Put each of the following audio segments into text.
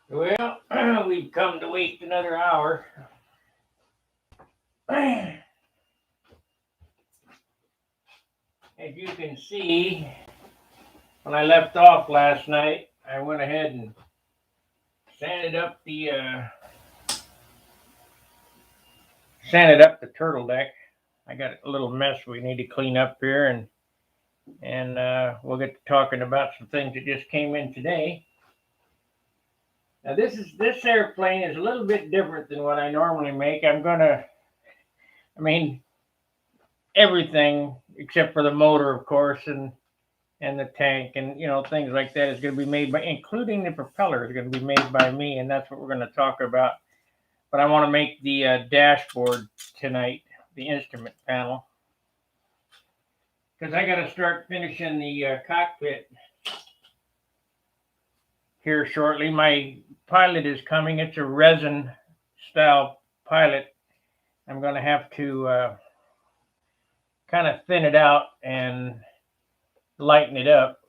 Well, we've come to waste another hour. As you can see, when I left off last night, I went ahead and sanded up the turtle deck. I got a little mess we need to clean up here, and we'll get to talking about some things that just came in today. Now this airplane is a little bit different than what I normally make. Everything except for the motor, of course, and the tank, and things like that is going to be made by, including the propeller, is going to be made by me, and that's what we're going to talk about. But I want to make the dashboard tonight, the instrument panel, because I got to start finishing the cockpit here shortly. My pilot is coming. It's a resin style pilot. I'm going to have to kind of thin it out and lighten it up,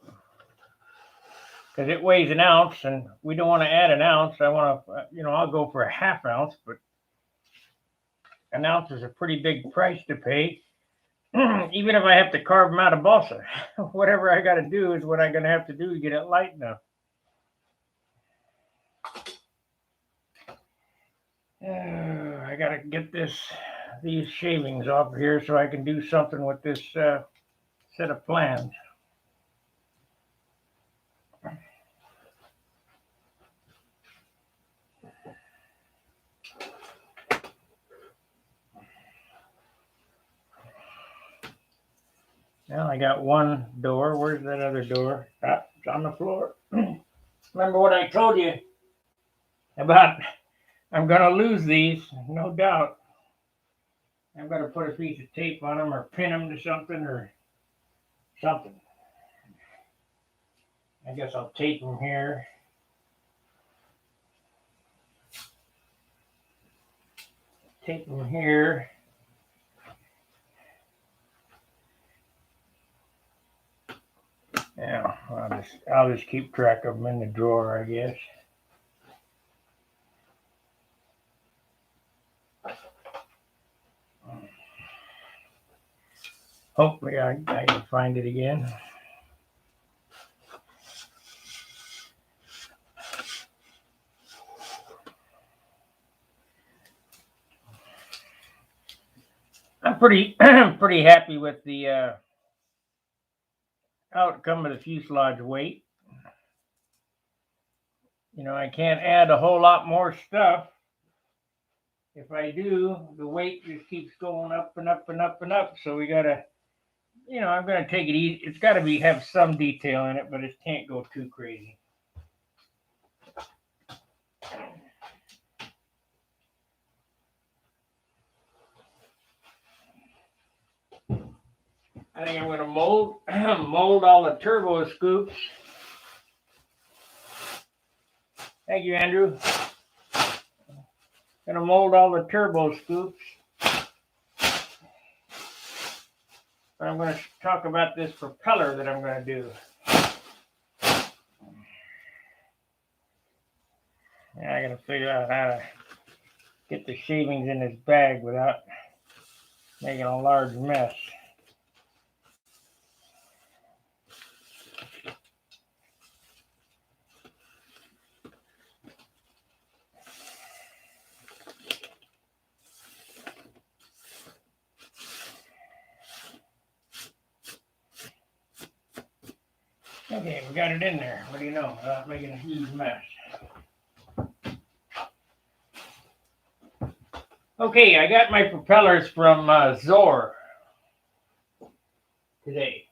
because it weighs an ounce, and we don't want to add an ounce. I want to, I'll go for a half ounce, but an ounce is a pretty big price to pay, even if I have to carve them out of balsa. Whatever I got to do is what I'm going to have to do to get it light enough. I got to get these shavings off here so I can do something with this set of plans. Now I got one door. Where's that other door? Ah, it's on the floor. Remember what I told you about? I'm going to lose these, no doubt. I'm going to put a piece of tape on them or pin them to something or something. I guess I'll tape them here. Tape them here. Yeah, I'll just keep track of them in the drawer, I guess. Hopefully I can find it again. I'm pretty happy with the outcome of the fuselage weight. I can't add a whole lot more stuff. If I do, the weight just keeps going up and up and up and up. So we gotta, I'm gonna take it easy. It's got to have some detail in it, but it can't go too crazy. I think I'm going to mold all the turbo scoops. Thank you, Andrew. Going to mold all the turbo scoops. But I'm going to talk about this propeller that I'm going to do. I got to figure out how to get the shavings in this bag without making a large mess. Okay, we got it in there. What do you know? Without making a huge mess. Okay, I got my propellers from Zor today.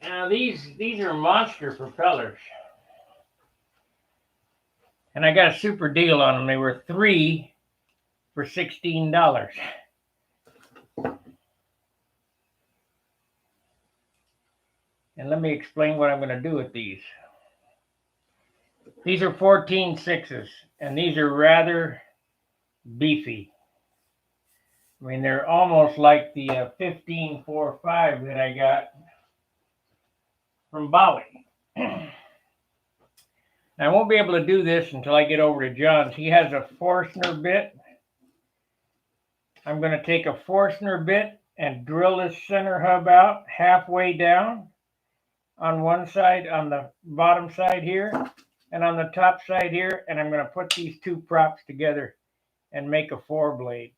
Now these are monster propellers, and I got a super deal on them. They were 3 for $16. And let me explain what I'm going to do with these. These are 14.6s, and these are rather beefy. I mean, they're almost like the 15.45 that I got from Bowie. Now, I won't be able to do this until I get over to John's. He has a Forstner bit. I'm going to take a Forstner bit and drill this center hub out halfway down on one side, on the bottom side here, and on the top side here, and I'm going to put these two props together and make a 4-blade.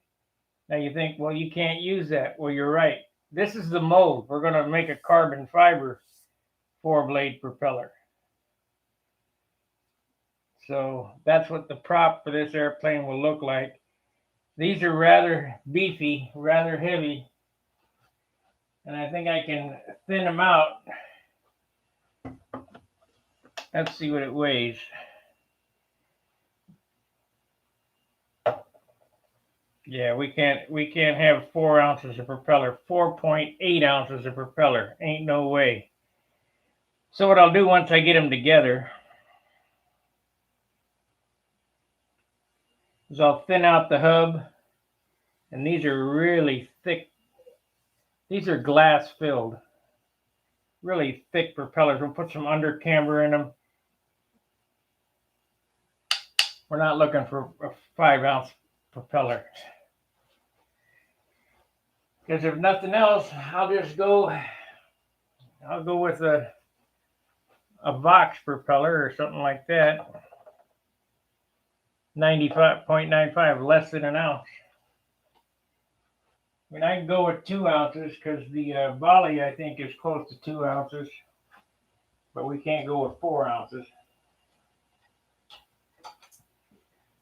Now you think, well, you can't use that. Well, you're right. This is the mold. We're going to make a carbon fiber 4-blade propeller. So that's what the prop for this airplane will look like. These are rather beefy, rather heavy, and I think I can thin them out. Let's see what it weighs. Yeah, we can't have 4 ounces of propeller. 4.8 ounces of propeller. Ain't no way. So what I'll do once I get them together is I'll thin out the hub, and these are really thick. These are glass filled, really thick propellers. We'll put some under camber in them. We're not looking for a 5-ounce propeller. Because if nothing else, I'll go with a Vox propeller or something like that. 95.95, less than an ounce. I mean, I can go with 2 ounces because the volley, I think, is close to 2 ounces. But we can't go with 4 ounces.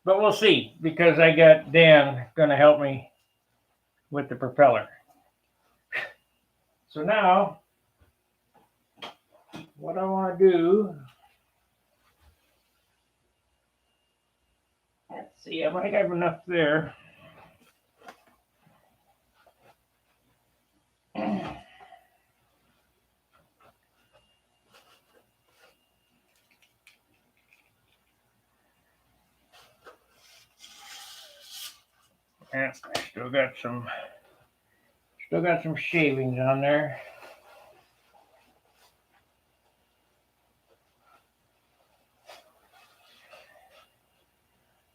But we'll see, because I got Dan going to help me with the propeller. So now, what I want to do, let's see, I might have enough there. And still got some shavings on there.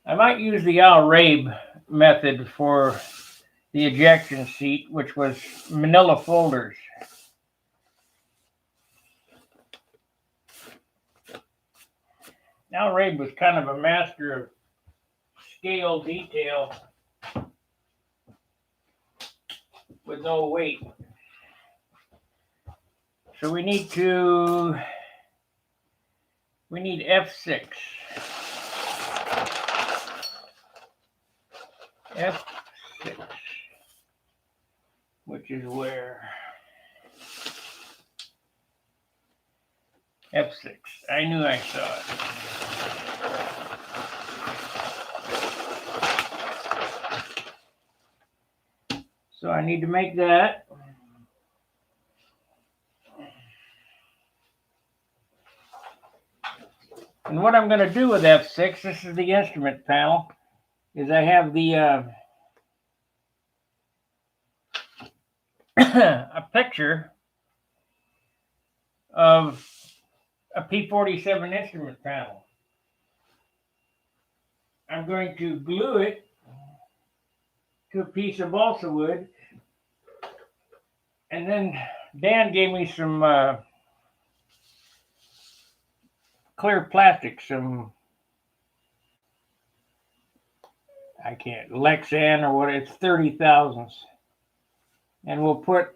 I might use the Al Rabe method for the ejection seat, which was manila folders. Al Rabe was kind of a master of scale detail with no weight. So we need F6. F6, which is where? F6. I knew I saw it. So I need to make that. And what I'm going to do with F6, this is the instrument panel, is I have the a picture of a P-47 instrument panel. I'm going to glue it to a piece of balsa wood, and then Dan gave me some clear plastic, some Lexan or what, it's 30 thousandths. And we'll put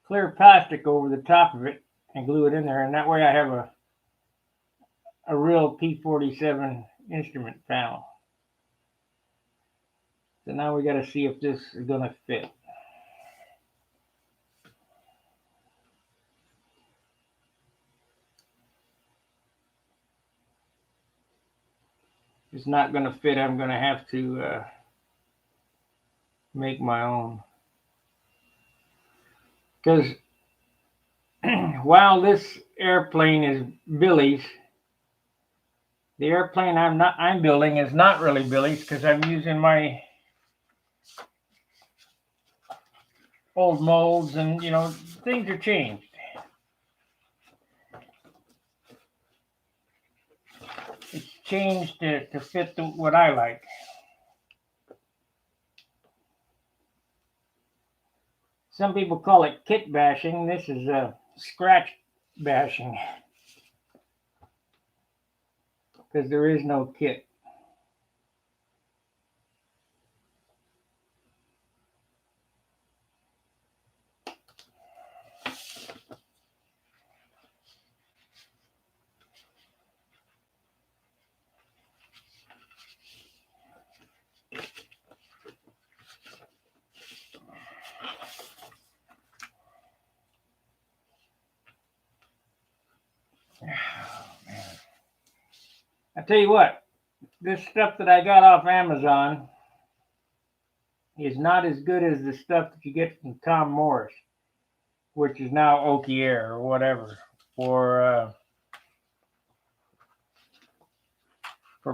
clear plastic over the top of it and glue it in there, and that way I have a real P-47 instrument panel. So now we got to see if this is going to fit. If it's not going to fit, I'm going to have to make my own. Because while this airplane is Billy's, the airplane I'm building is not really Billy's, because I'm using my old molds, and things are changed. changed to fit what I like. Some people call it kit bashing. This is scratch bashing because there is no kit. I tell you what, this stuff that I got off Amazon is not as good as the stuff that you get from Tom Morris, which is now Oki Air or whatever for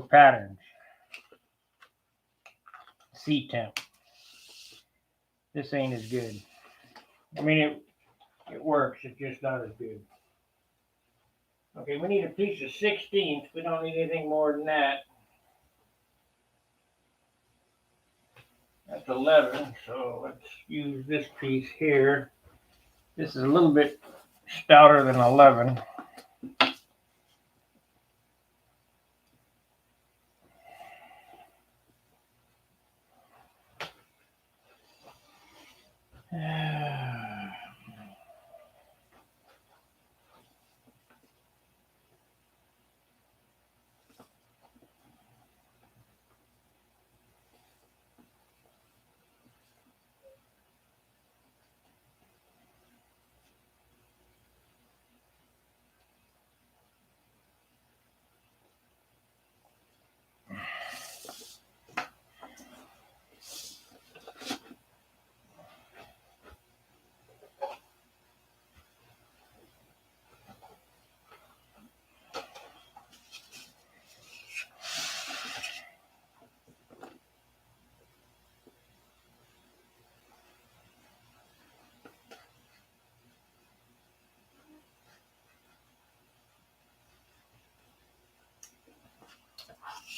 patterns. C-temp. This ain't as good. I mean, it works. It's just not as good. Okay, we need a piece of 16th. We don't need anything more than that. That's 11, so let's use this piece here. This is a little bit stouter than 11.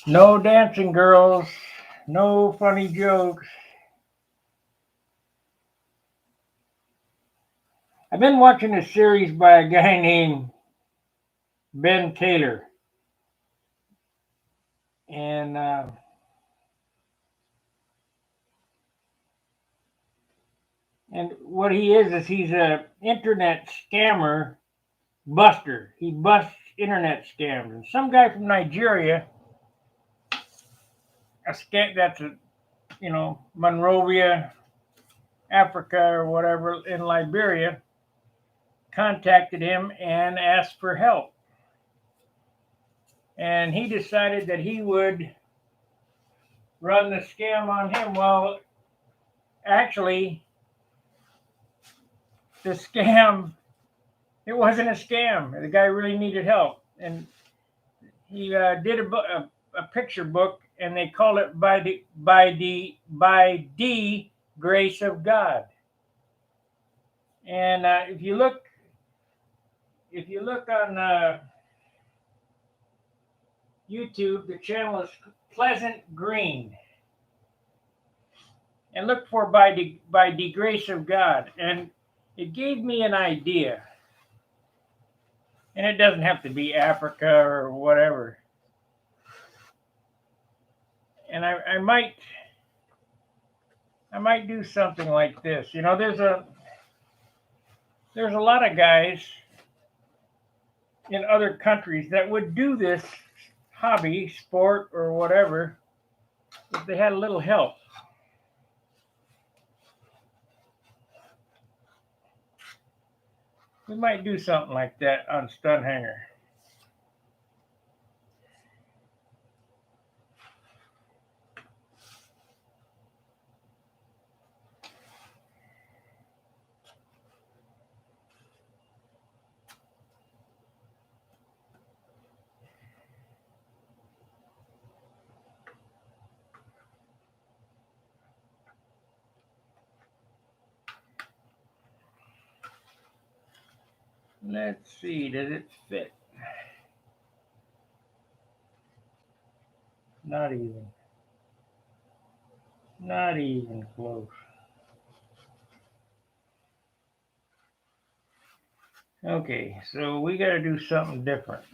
No dancing, girls. No funny jokes. I've been watching a series by a guy named Ben Taylor. And what he is he's a internet scammer buster. He busts internet scams. And some guy from Nigeria, that's Monrovia, Africa or whatever, in Liberia, contacted him and asked for help. And he decided that he would run the scam on him. Well, actually, the scam, it wasn't a scam. The guy really needed help. And he did a picture book, and they call it by the grace of God. And if you look on YouTube, the channel is Pleasant Green, and look for by the grace of God, and it gave me an idea. And it doesn't have to be Africa or whatever. And I might do something like this. There's a lot of guys in other countries that would do this hobby, sport, or whatever, if they had a little help. We might do something like that on Stunt Hanger. Let's see, does it fit? Not even. Not even close. Okay, so we got to do something different.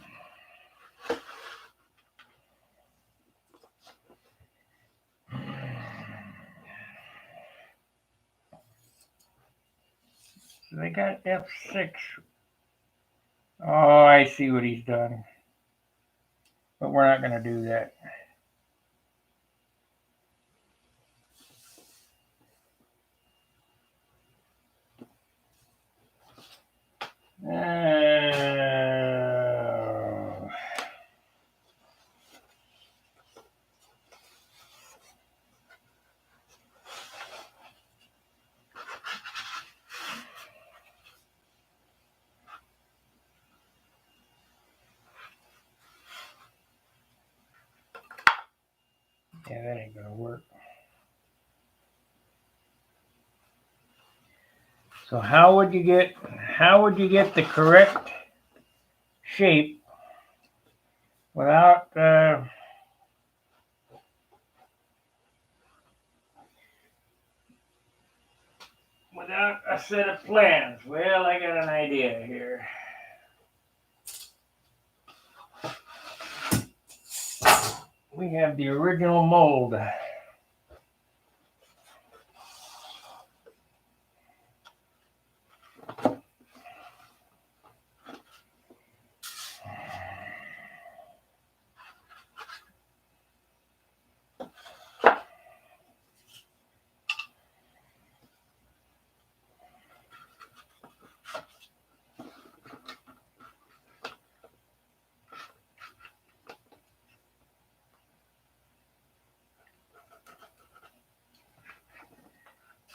So they got F6. Oh, I see what he's done. But we're not going to do that. Yeah, that ain't gonna work. So how would you get the correct shape without a set of plans? Well, I got an idea here. We have the original mold.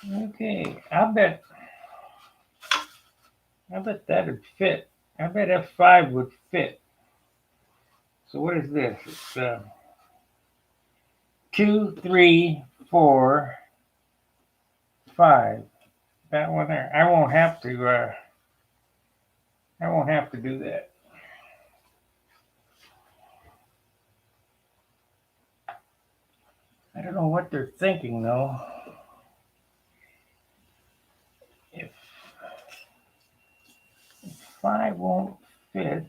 Okay, I bet that would fit. I bet F5 would fit. So what is this? It's 2, 3, 4, 5. That one there. I won't have to do that. I don't know what they're thinking though. If 5 won't fit.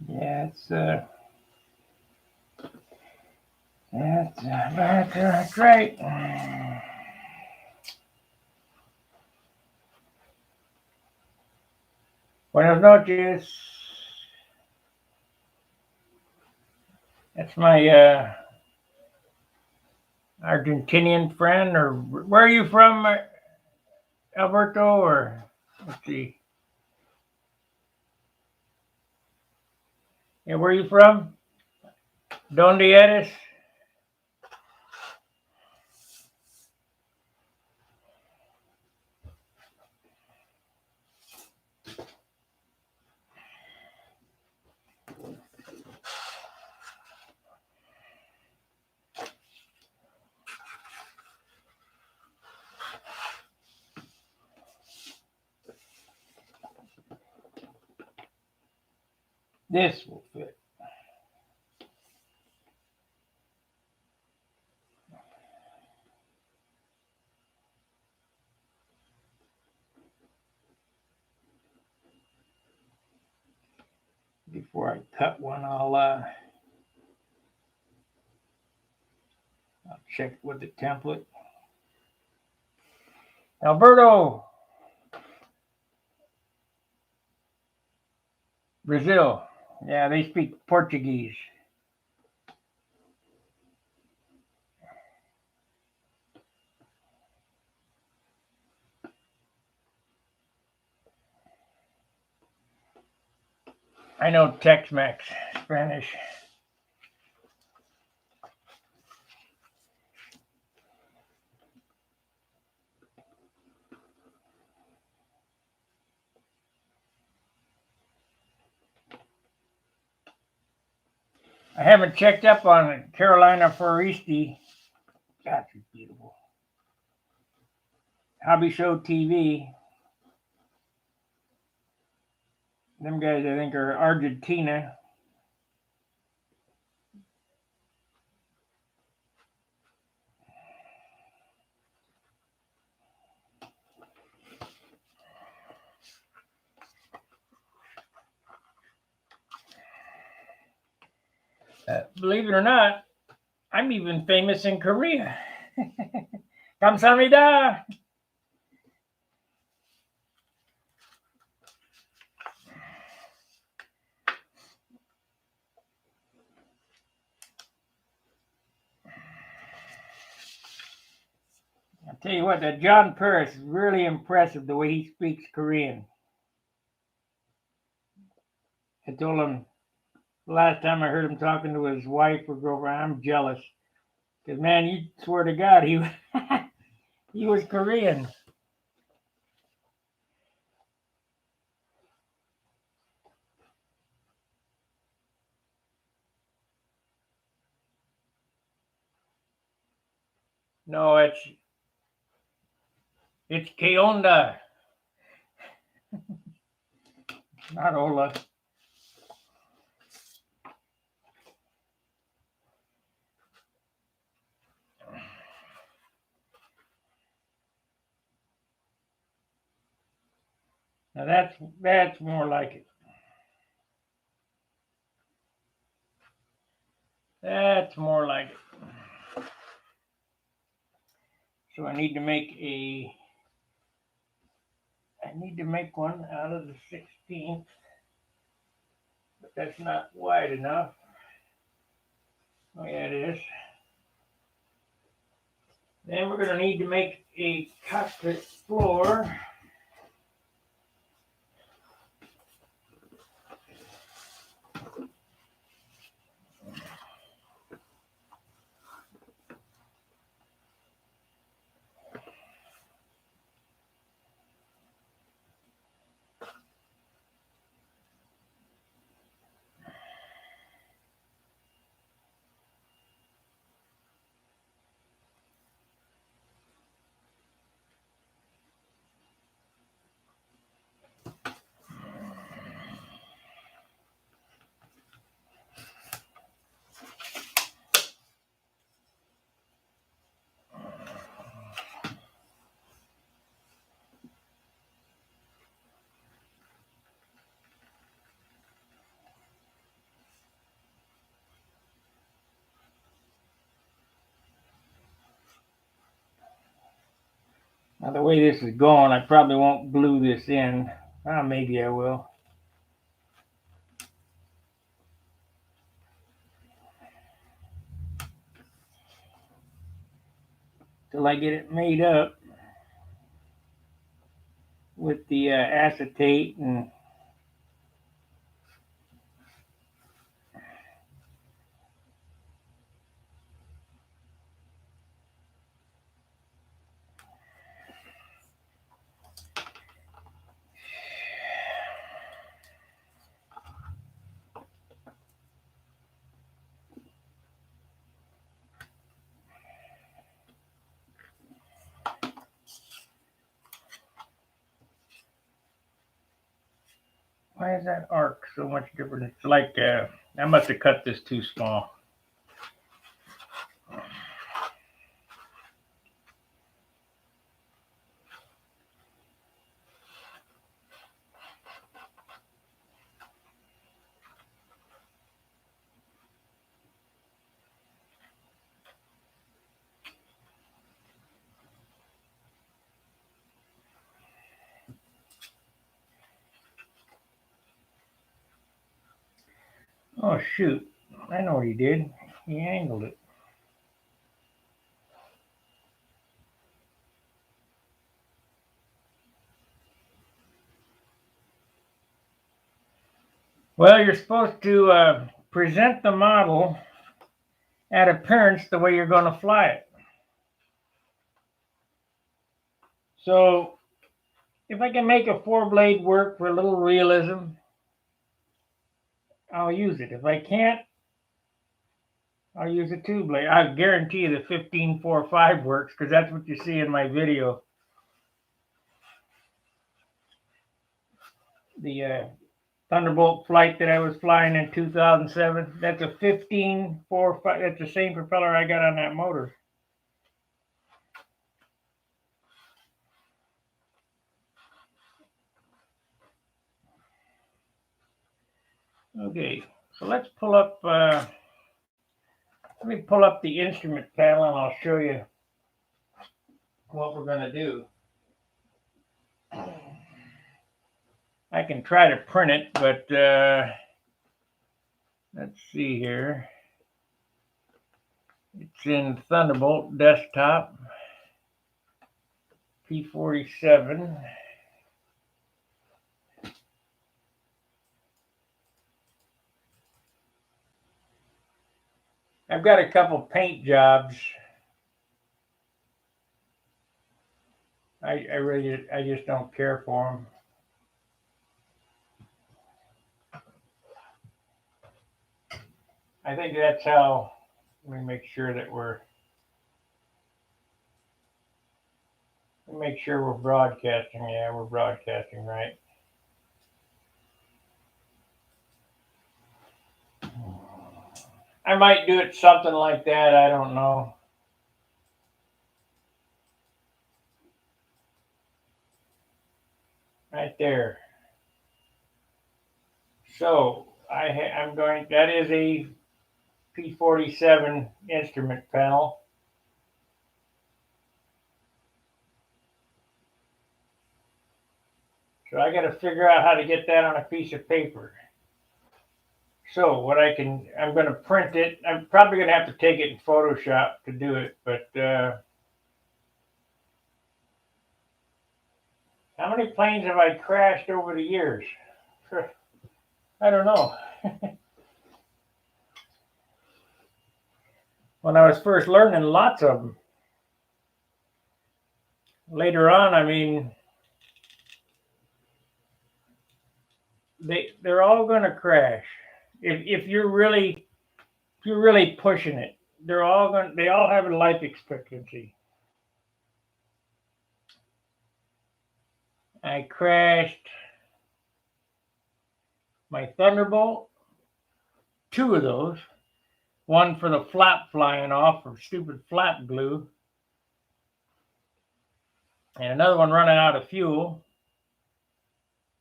Yeah, it's that's right. Buenas noches. That's my Argentinian friend, or where are you from, Alberto? Or let's see. Yeah, where are you from? Donde eres? This will fit. Before I cut one, I'll check with the template. Alberto, Brazil. Yeah, they speak Portuguese. I know Tex-Mex Spanish. I haven't checked up on Carolina Foresti. God, she's beautiful. Hobby Show TV. Them guys, I think, are Argentina. Believe it or not, I'm even famous in Korea. 감사합니다. I'll tell you what, that John Paris is really impressive the way he speaks Korean. I told him last time I heard him talking to his wife or girlfriend, I'm jealous. Because, man, you swear to God, he was Korean. No, it's Keonda, not Ola. Now that's more like it. That's more like it. So I need to make one out of the 16th, but that's not wide enough. Oh yeah, it is. Then we're going to need to make a cockpit floor. Now the way this is going, I probably won't glue this in. Maybe I will. Till I get it made up with the acetate and why is that arc so much different? It's like I must have cut this too small. Oh shoot, I know what he did. He angled it. Well, you're supposed to present the model at appearance the way you're going to fly it. So if I can make a 4-blade work for a little realism, I'll use it. If I can't, I'll use a 2-blade. I guarantee you the 15.45 works because that's what you see in my video. the Thunderbolt flight that I was flying in 2007. That's a 15.45. That's the same propeller I got on that motor. Okay, so let's pull up. Let me pull up the instrument panel and I'll show you what we're going to do. I can try to print it, but let's see here. It's in Thunderbolt desktop, P-47. I've got a couple paint jobs. I just don't care for them. I think that's how. Let me make sure that we're broadcasting. Yeah, we're broadcasting right. I might do it something like that. I don't know. Right there. So I'm going. That is a P-47 instrument panel. So I got to figure out how to get that on a piece of paper. So what I'm going to print it. I'm probably going to have to take it in Photoshop to do it. But how many planes have I crashed over the years? I don't know. When I was first learning, lots of them. Later on, I mean, they're all going to crash. If you're really pushing it, they all have a life expectancy. I crashed my Thunderbolt, 2 of those. One for the flap flying off for stupid flap glue, and another one running out of fuel.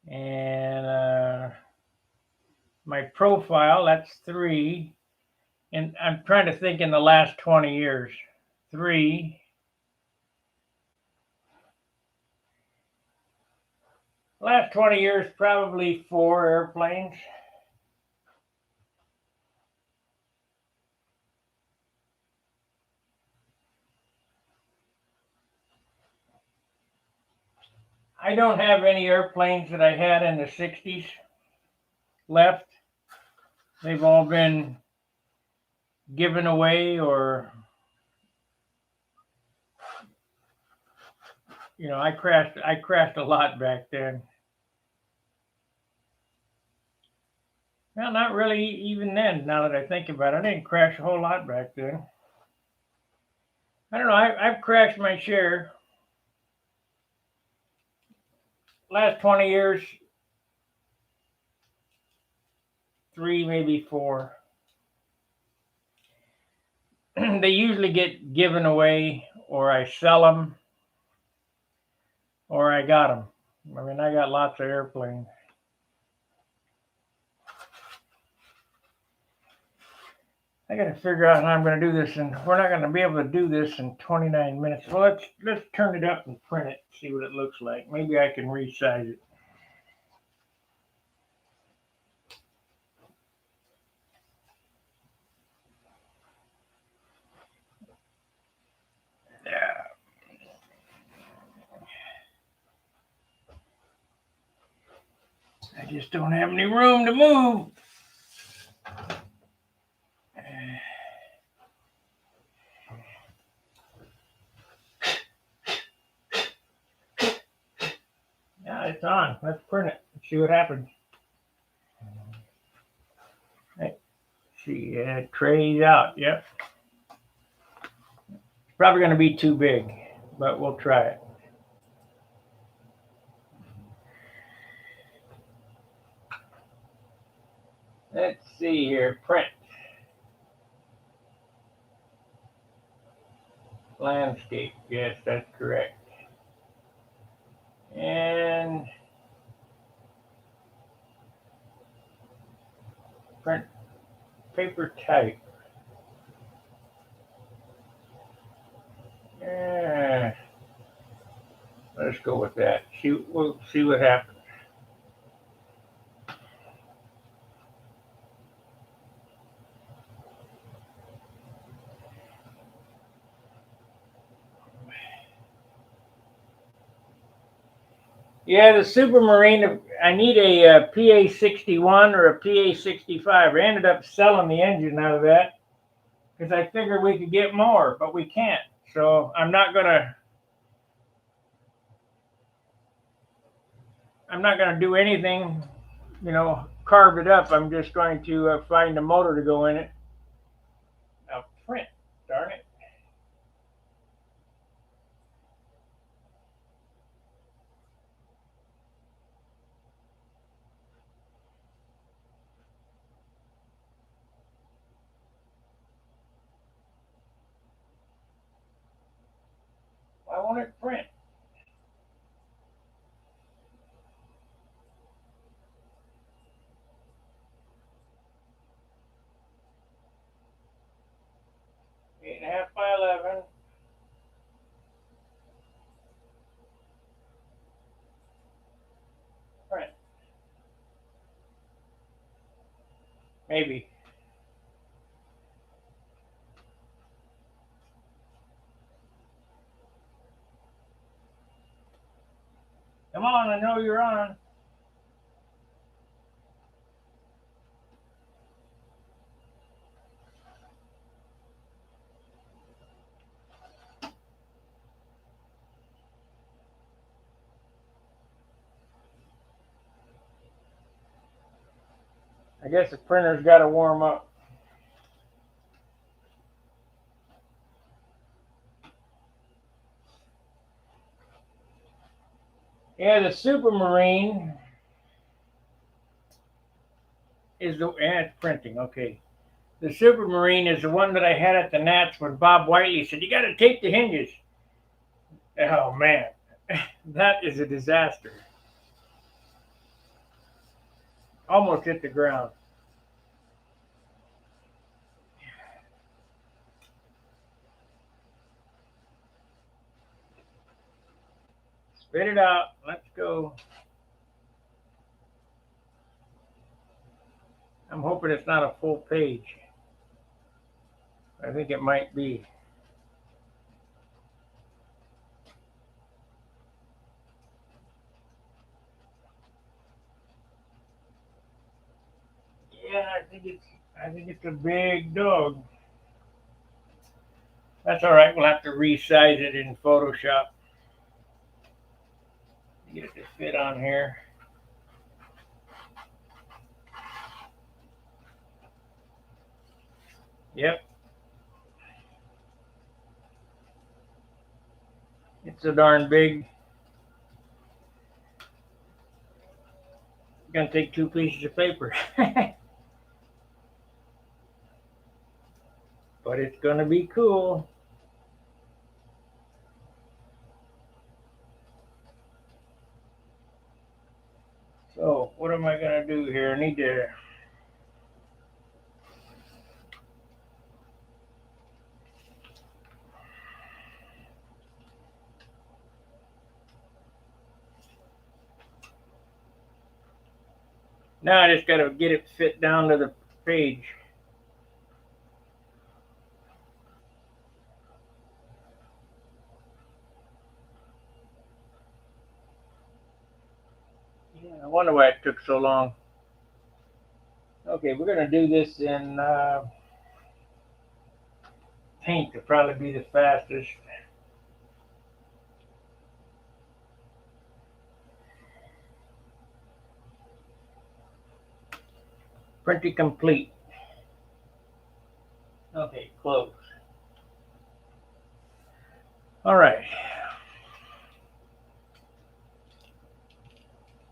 And my profile, that's 3. And I'm trying to think in the last 20 years. 3. Last 20 years, probably 4 airplanes. I don't have any airplanes that I had in the 60s left. They've all been given away, or I crashed a lot back then. Well, not really even then, now that I think about it. I didn't crash a whole lot back then. I don't know, I've crashed my share. Last 20 years, 3, maybe 4. They usually get given away, or I sell them, or I got them. I mean, I got lots of airplanes. I got to figure out how I'm going to do this, and we're not going to be able to do this in 29 minutes. Well, let's turn it up and print it, see what it looks like. Maybe I can resize it. I just don't have any room to move. Yeah, it's on. Let's print it and see what happens. Hey, see, tray's out. Yep. It's probably going to be too big, but we'll try it. see here. Print. Landscape. Yes, that's correct. And print paper type. Yeah. Let's go with that. We'll see what happens. Yeah, the Supermarine, I need a PA61 or a PA65. I ended up selling the engine out of that because I figured we could get more, but we can't. So I'm not gonna do anything, carve it up. I'm just going to find a motor to go in it. Now print, darn it. Why won't it print? Eight and a half by 11. Print. Maybe. Come on, I know you're on. I guess the printer's got to warm up. Yeah, the Supermarine is it's printing, okay. The Supermarine is the one that I had at the Nats when Bob Whiteley said, you got to tape the hinges. Oh, man. That is a disaster. Almost hit the ground. Spit it out. Let's go. I'm hoping it's not a full page. I think it might be. Yeah, I think it's a big dog. That's all right. We'll have to resize it in Photoshop. Get it to fit on here. Yep. It's so darn big. Gonna take 2 pieces of paper. But it's gonna be cool. So what am I gonna do here? I need to now I just gotta get it fit down to the page. Yeah, I wonder why it took so long. Okay, we're gonna do this in paint to probably be the fastest. Printing complete. Okay, close. All right.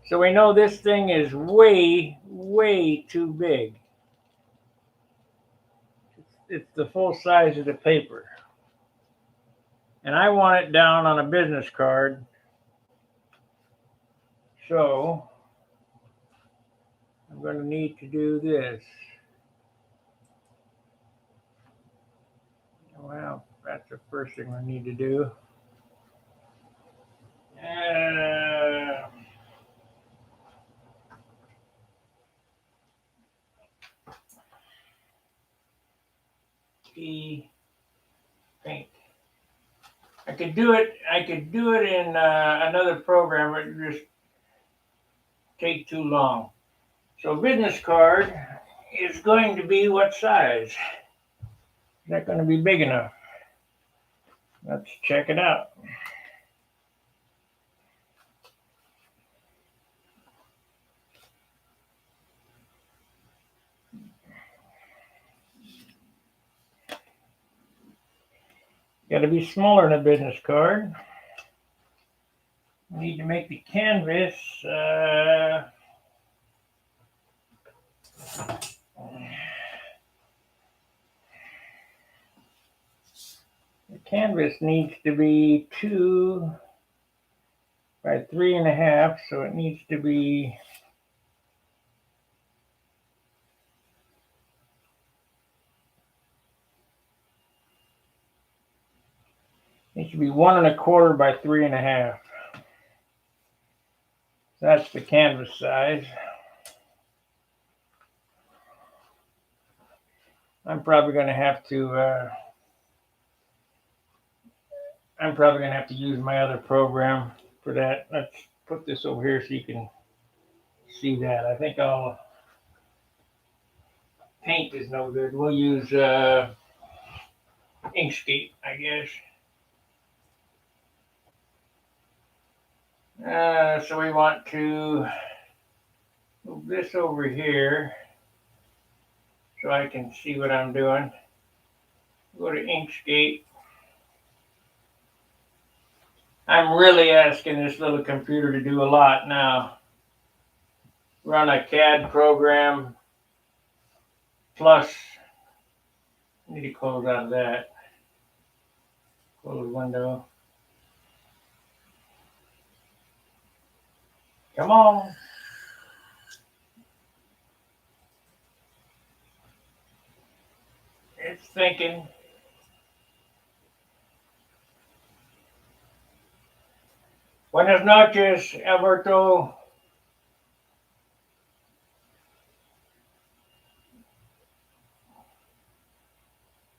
So we know this thing is way, way too big. it's the full size of the paper. And I want it down on a business card. So I'm going to need to do this. Well, that's the first thing I need to do. Paint. I could do it in another program. It would just take too long. So business card is going to be what size? Is that going to be big enough? Let's check it out. Got to be smaller than a business card. We need to make the canvas the canvas needs to be 2 by 3.5, so it needs to be It should be 1.25 by 3.5. That's the canvas size. I'm probably going to have to. I'm probably going to have to use my other program for that. Let's put this over here so you can see that. I think I'll. Paint is no good. We'll use Inkscape, I guess. So we want to move this over here so I can see what I'm doing. Go to Inkscape. I'm really asking this little computer to do a lot now. Run a CAD program plus, I need to close out of that. Close window. Come on. It's thinking. Buenas noches, Alberto.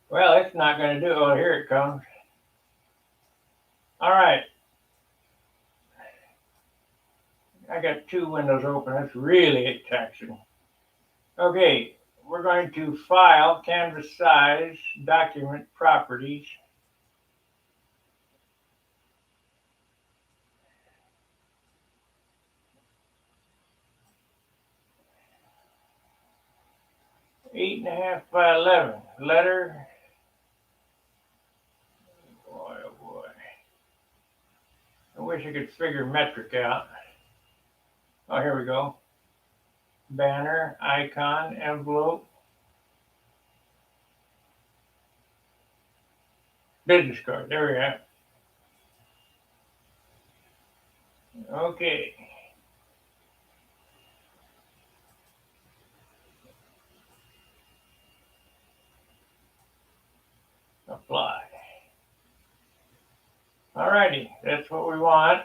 Well, it's not going to do it. Oh, here it comes. All right. I got 2 windows open. That's really taxing. Okay, we're going to File, Canvas Size, Document Properties. Eight and a half by 11. Letter. Boy, oh boy. I wish I could figure metric out. Oh, here we go. Banner, icon, envelope. Business card. There we are. Okay. Apply. Alrighty, that's what we want.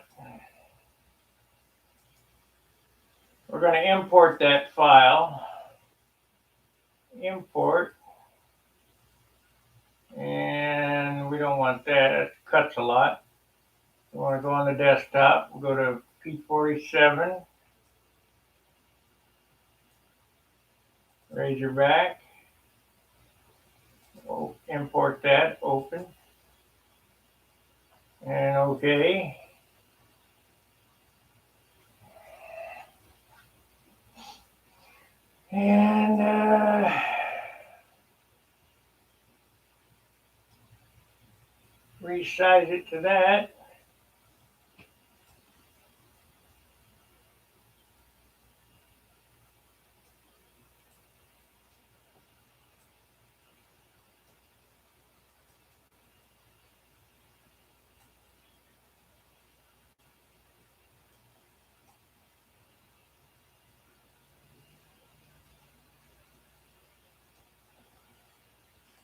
We're going to import that file. Import. And we don't want that. It cuts a lot. We want to go on the desktop. We'll go to P-47. Razorback. We'll import that. Open. And OK. And resize it to that.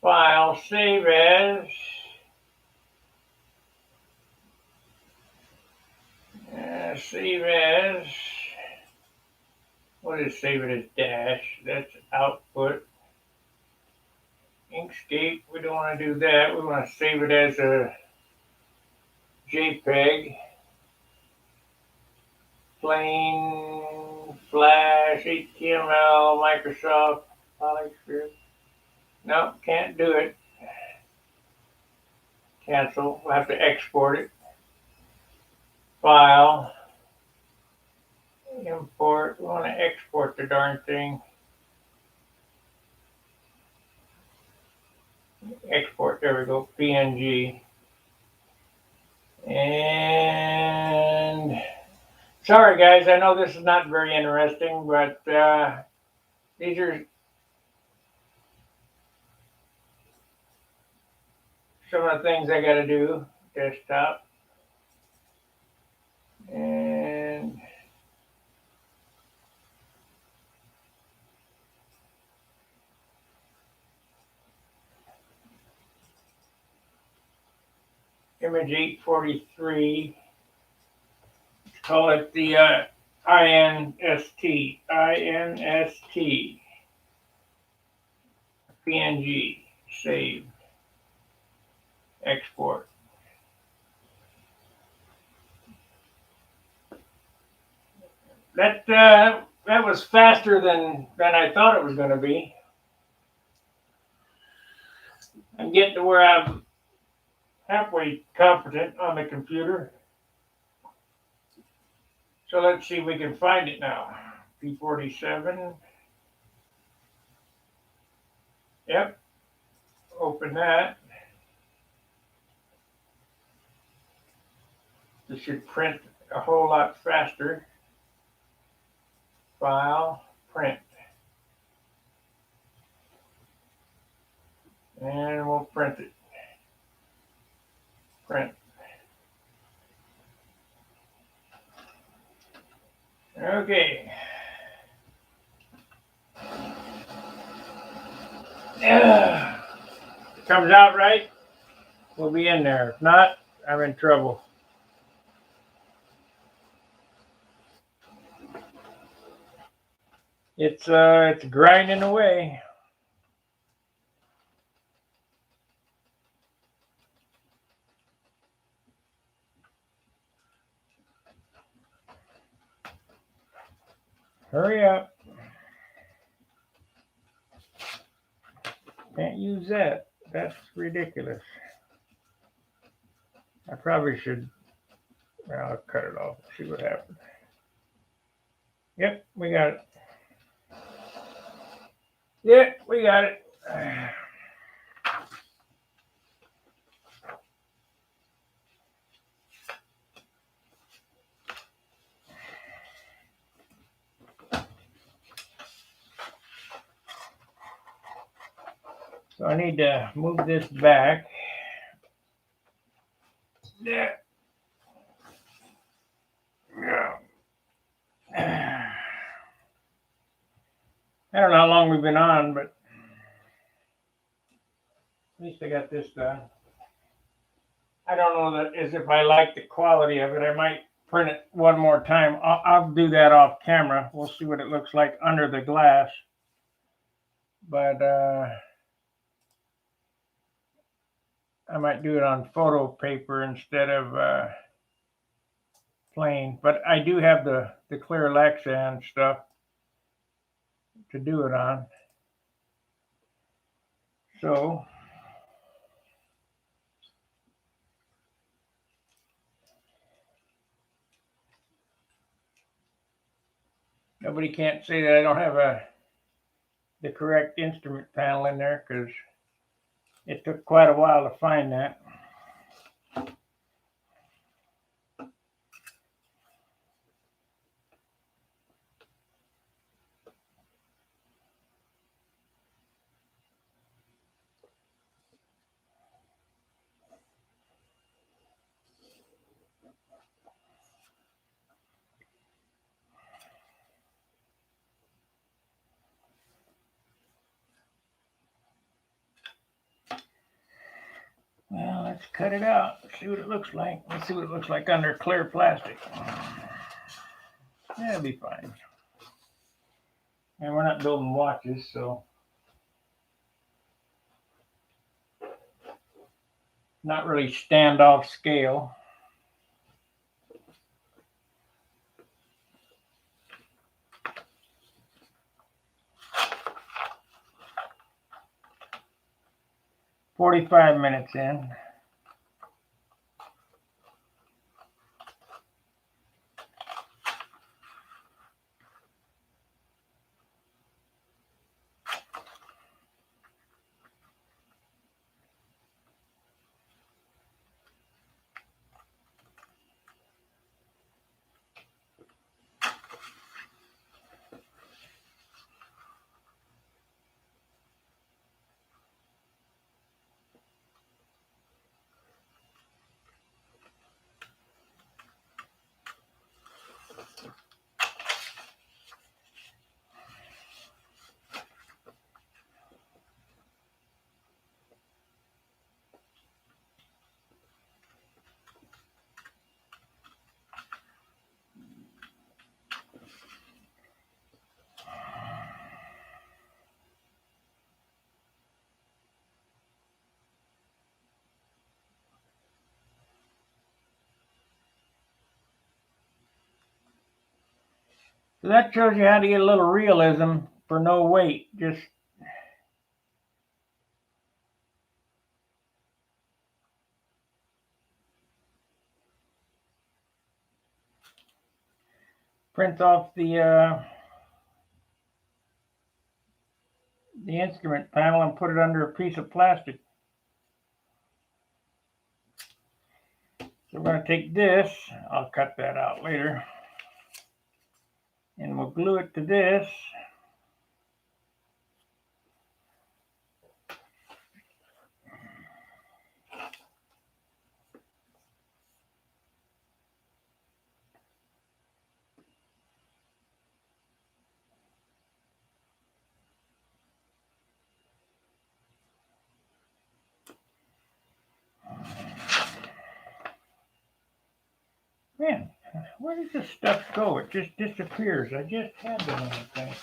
File, save as. Save as. What is save it as dash? That's output. Inkscape, we don't want to do that. We want to save it as a JPEG. Plain, Flash, HTML, Microsoft, Polyscript. No, can't do it. Cancel. We'll have to export it. File. Import. We want to export the darn thing. Export. There we go. PNG. And sorry guys, I know this is not very interesting, but these are some of the things I got to do. Desktop. And image 843. Let's call it the INST. INST. PNG. Save. Export. That was faster than I thought it was going to be. I'm getting to where I'm halfway competent on the computer. So let's see if we can find it now. P-47. Yep. Open that. This should print a whole lot faster. File, print. And we'll print it. Print. Okay. Yeah. If it comes out right, we'll be in there. If not, I'm in trouble. It's grinding away. Hurry up. Can't use that. That's ridiculous. I probably should. Well, I'll cut it off. See what happens. Yep, we got it. Yeah, we got it. So I need to move this back. Yeah. I don't know how long we've been on, but at least I got this done. I don't know that as if I like the quality of it. I might print it one more time. I'll do that off camera. We'll see what it looks like under the glass. But I might do it on photo paper instead of plain. But I do have the clear Lexan stuff to do it on. So nobody can't say that I don't have the correct instrument panel in there, because it took quite a while to find that. Let's cut it out. See what it looks like. Let's see what it looks like under clear plastic. Yeah, it'll be fine. And we're not building watches, so not really standoff scale. "45 minutes in. So that shows you how to get a little realism for no weight. Just print off the instrument panel and put it under a piece of plastic. So we're going to take this, I'll cut that out later, and we'll glue it to this. Man, where does this stuff go? It just disappears. I just had that on the thing.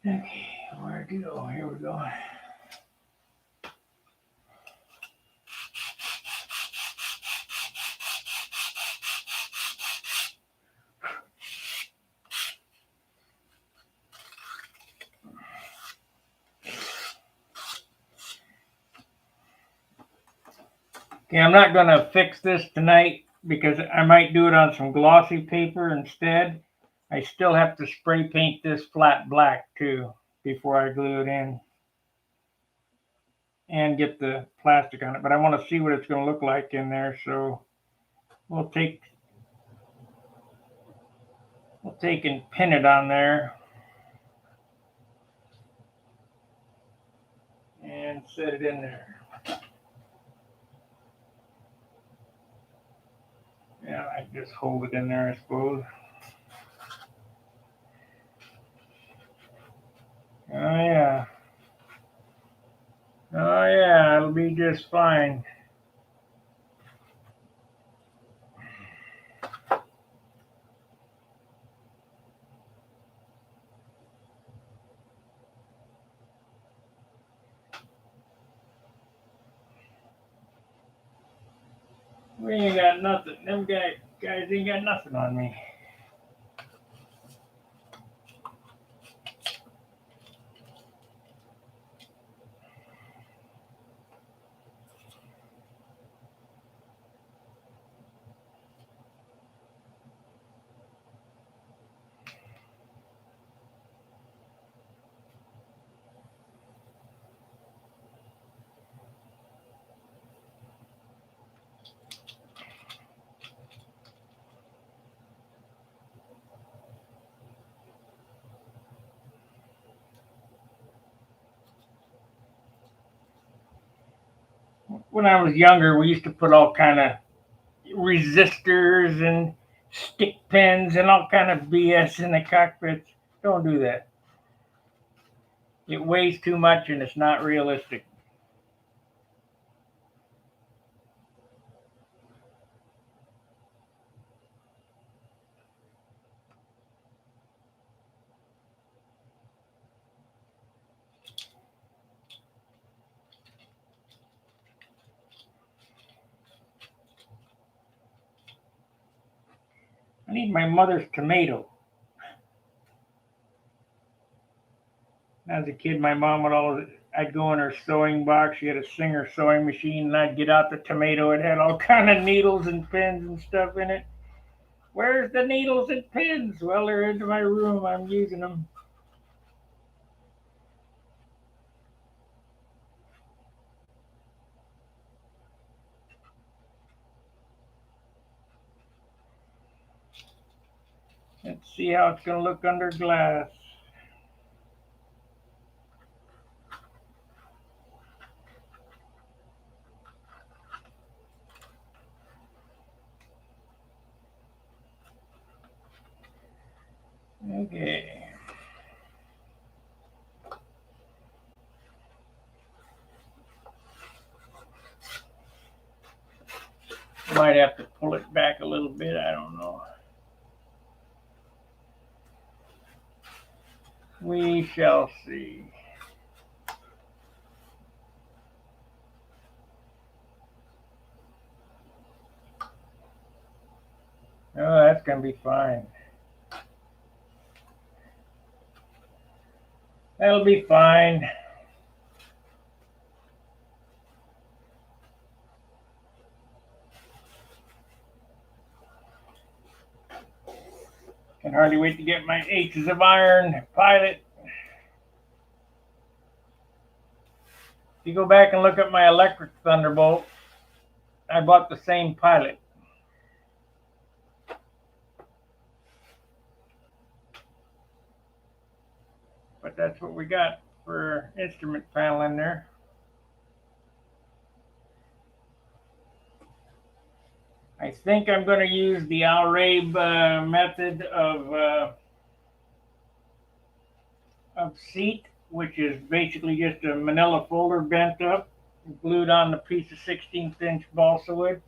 Okay, where'd you go? Here we go. Okay, I'm not going to fix this tonight because I might do it on some glossy paper instead. I still have to spray paint this flat black too before I glue it in and get the plastic on it. But I want to see what it's going to look like in there, so we'll take and pin it on there and set it in there. Yeah, I just hold it in there, I suppose. Oh yeah. Oh yeah, it'll be just fine. We ain't got nothing. Them guys ain't got nothing on me. When I was younger, we used to put all kind of resistors and stick pins and all kind of BS in the cockpits. Don't do that. It weighs too much and it's not realistic. I need my mother's tomato. As a kid, my mom would always, I'd go in her sewing box. She had a Singer sewing machine, and I'd get out the tomato. It had all kind of needles and pins and stuff in it. Where's the needles and pins? Well, they're in my room. I'm using them. Let's see how it's going to look under glass. Okay. Might have to pull it back a little bit. I don't know. We shall see. Oh, that's going to be fine. That'll be fine. Can hardly wait to get my H's of Iron pilot. If you go back and look at my electric Thunderbolt, I bought the same pilot. But that's what we got for instrument panel in there. I think I'm going to use the Alrabe method of seat, which is basically just a manila folder bent up, glued on the piece of 16th inch balsa wood.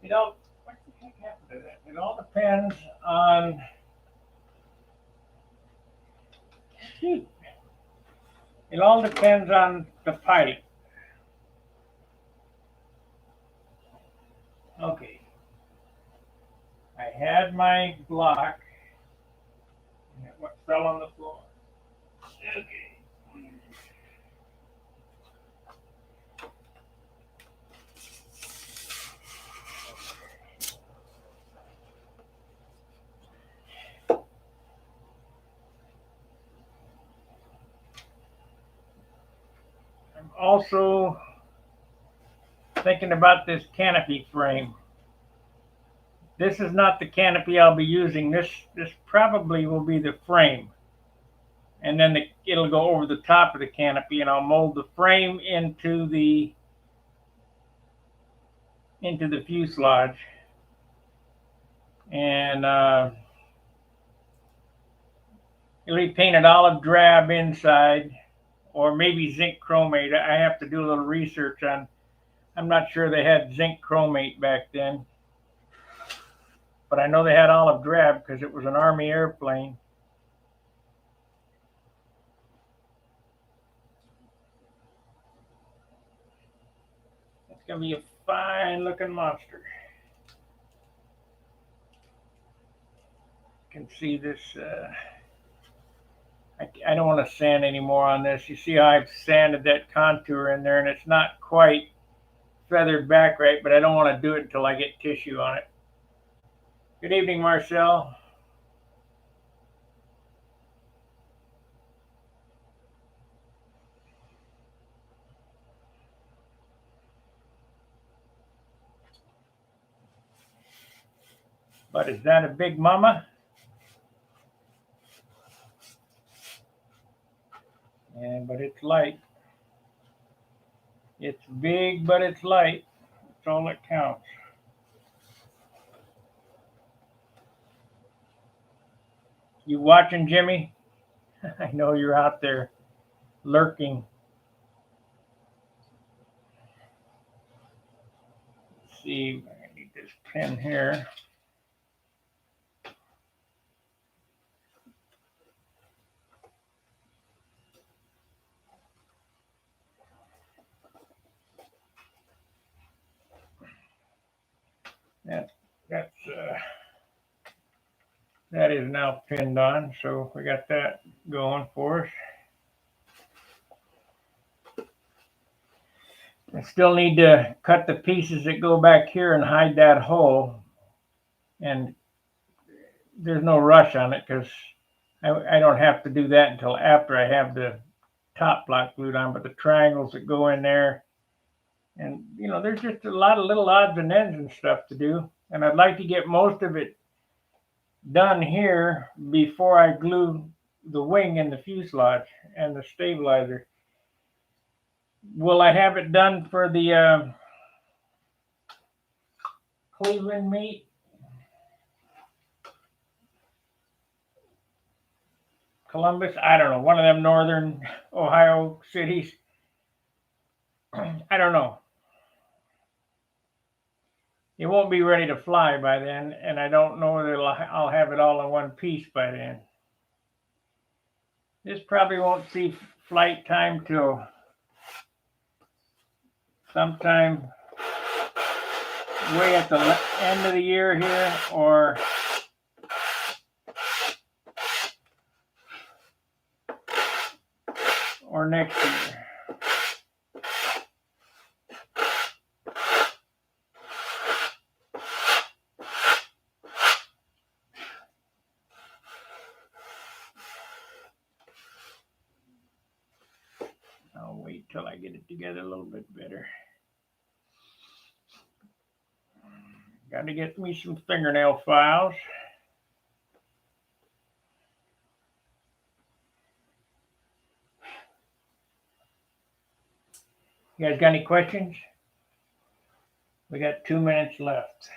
What the heck happened to that? It all depends on. Shoot. It all depends on the pilot. Okay. I had my block. What fell on the floor? Okay. I'm also thinking about this canopy frame. This is not the canopy I'll be using. This probably will be the frame. And then it'll go over the top of the canopy, and I'll mold the frame into the fuselage. And it'll be painted olive drab inside, or maybe zinc chromate. I have to do a little research on. I'm not sure they had zinc chromate back then, but I know they had olive drab because it was an Army airplane. It's going to be a fine looking monster. can see this. I don't want to sand anymore on this. You see how I've sanded that contour in there, and it's not quite feathered back right, but I don't want to do it until I get tissue on it. Good evening, Marcel. But is that a big mama? Yeah, but it's light. It's big, but it's light. That's all that counts. You watching, Jimmy? I know you're out there lurking. Let's see, I need this pin here. That is now pinned on, so we got that going for us. I still need to cut the pieces that go back here and hide that hole, and there's no rush on it because I don't have to do that until after I have the top block glued on, but the triangles that go in there, and there's just a lot of little odds and ends and stuff to do, and I'd like to get most of it done here before I glue the wing and the fuselage and the stabilizer. Will I have it done for the Cleveland meet? Columbus? I don't know. One of them northern Ohio cities. I don't know. It won't be ready to fly by then, and I don't know that I'll have it all in one piece by then. This probably won't see flight time till sometime way at the end of the year here, or next year. I'll wait till I get it together a little bit better. Got to get me some fingernail files. You guys got any questions? We got 2 minutes left.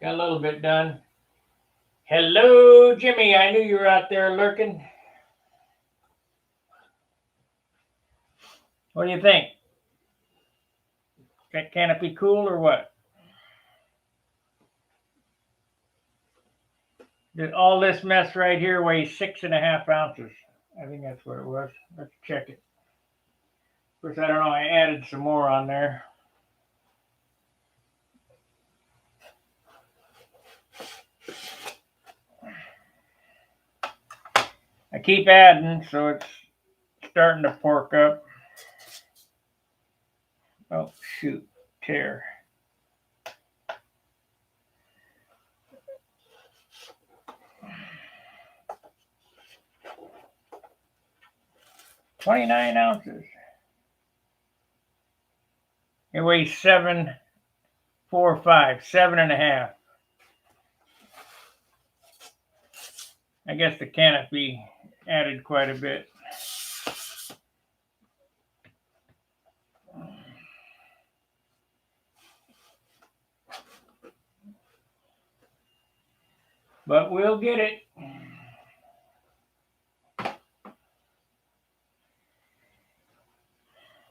Got a little bit done. Hello, Jimmy. I knew you were out there lurking. What do you think? That canopy cool or what? All this mess right here weighs 6.5 ounces. I think that's what it was. Let's check it. Of course, I don't know. I added some more on there. I keep adding, so it's starting to pork up. Oh, shoot. Tear. $29 ounces. It weighs 7.45, 7.5. I guess the canopy added quite a bit. But we'll get it.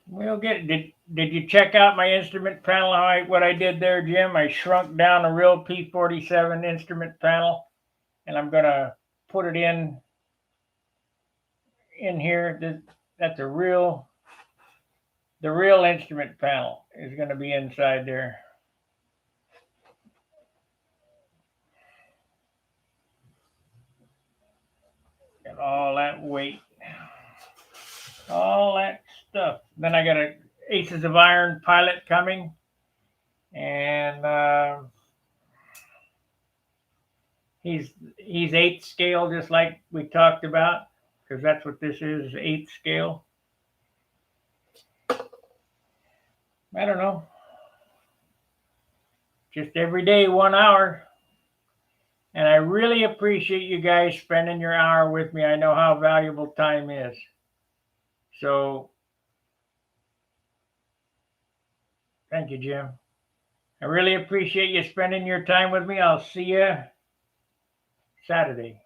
We'll get it. Did you check out my instrument panel? What I did there, Jim? I shrunk down a real P-47 instrument panel, and I'm gonna put it in here. That's a real The real instrument panel is going to be inside there. Got all that weight, all that stuff. Then I got a Aces of Iron pilot coming, and he's 8th scale, just like we talked about, because that's what this is, 8th scale. I don't know. Just every day, 1 hour. And I really appreciate you guys spending your hour with me. I know how valuable time is. So, thank you, Jim. I really appreciate you spending your time with me. I'll see you Saturday,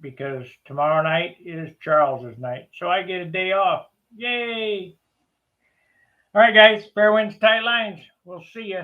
because tomorrow night is Charles's night. So I get a day off. Yay! All right, guys. Fair winds, tight lines. We'll see you.